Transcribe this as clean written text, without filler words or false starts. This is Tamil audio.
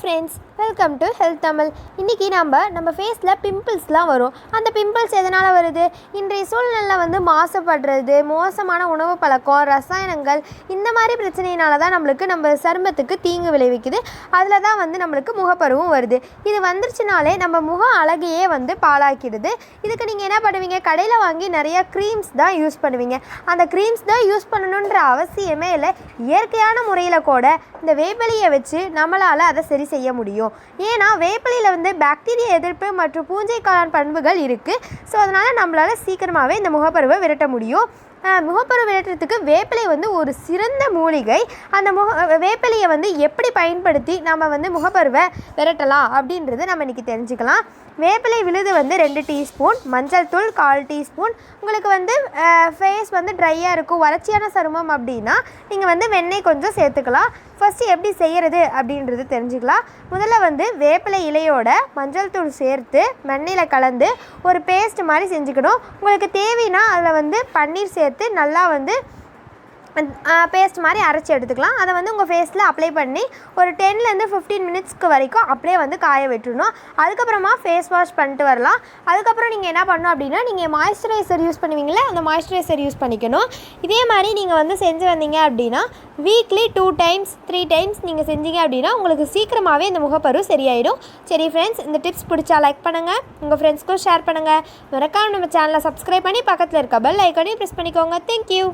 Friends, welcome to health Tamil. இன்றைக்கி நம்ம ஃபேஸில் பிம்பிள்ஸ்லாம் வரும். அந்த பிம்பிள்ஸ் எதனால் வருது? இன்றைய சூழ்நிலையில் மாசுபடுறது, மோசமான உணவு பழக்கம், ரசாயனங்கள், இந்த மாதிரி பிரச்சனையினால தான் நம்ம சருமத்துக்கு தீங்கு விளைவிக்குது. அதில் தான் நம்மளுக்கு முகப்பருவும் வருது. இது வந்துருச்சுனாலே நம்ம முக அழகையே பாழாக்கிடுது. இதுக்கு நீங்கள் என்ன பண்ணுவீங்க? கடையில் வாங்கி நிறையா க்ரீம்ஸ் தான் யூஸ் பண்ணுவீங்க. அந்த க்ரீம்ஸ் தான் யூஸ் பண்ணணுன்ற அவசியமே இல்லை. இயற்கையான முறையில் கூட இந்த வேப்பிலையை வச்சு நம்மளால் அதை சரி செய்ய முடியும். ஏன்னா வேப்பிலையில் பாக்டீரியா எதிர்ப்பு மற்றும் பூஞ்சைக்காளான் பண்புகள் இருக்குது. ஸோ அதனால் நம்மளால் சீக்கிரமாகவே இந்த முகப்பருவை விரட்ட முடியும். முகப்பரு விரட்டுறதுக்கு வேப்பிலை ஒரு சிறந்த மூலிகை. அந்த வேப்பிலையை எப்படி பயன்படுத்தி நம்ம முகப்பருவை விரட்டலாம் அப்படின்றது நம்ம இன்றைக்கி தெரிஞ்சுக்கலாம். வேப்பிலை விழுது 2 டீஸ்பூன், மஞ்சள் தூள் 1/4 டீஸ்பூன். உங்களுக்கு ஃபேஸ் ட்ரையாக இருக்கும், வறட்சியான சருமம் அப்படின்னா நீங்கள் வெண்ணெய் கொஞ்சம் சேர்த்துக்கலாம். ஃபஸ்ட்டு எப்படி செய்கிறது அப்படின்றது தெரிஞ்சுக்கலாம். முதல்ல வேப்பிலை இலையோட மஞ்சள் தூள் சேர்த்து வெண்ணெயில் கலந்து ஒரு பேஸ்ட் மாதிரி செஞ்சுக்கணும். உங்களுக்கு தேவைன்னா அதில் பன்னீர் சேர்த்து நல்லா பேஸ்ட் மாதிரி அரைச்சி எடுத்துக்கலாம். அதை உங்கள் ஃபேஸில் அப்ளை பண்ணி ஒரு 10லேருந்து 15 மினிட்ஸ்க்கு வரைக்கும் அப்படியே காய விட்டுருணும். அதுக்கப்புறமா ஃபேஸ் வாஷ் பண்ணிட்டு வரலாம். அதுக்கப்புறம் நீங்கள் என்ன பண்ணணும் அப்படின்னா, நீங்கள் மாய்ஸ்சரைசர் யூஸ் பண்ணுவீங்களே, அந்த மாய்ஸ்சரைசர் யூஸ் பண்ணிக்கணும். இதே மாதிரி நீங்கள் செஞ்சு வந்தீங்க அப்படின்னா வீக்லி 2 டைம்ஸ் 3 டைம்ஸ் நீங்கள் செஞ்சீங்க அப்படின்னா உங்களுக்கு சீக்கிரமாகவே இந்த முகப்பரு சரியாயிடும். சரி ஃப்ரெண்ட்ஸ், இந்த டிப்ஸ் பிடிச்சா லைக் பண்ணுங்கள், உங்கள் ஃப்ரெண்ட்ஸ்க்கும் ஷேர் பண்ணுங்கள். மறக்காம நம்ம சேனலை சப்ஸ்கிரைப் பண்ணி பக்கத்தில் இருக்க பெல் ஐக்கானையும் ப்ரெஸ் பண்ணிக்கோங்க. தேங்க்யூ.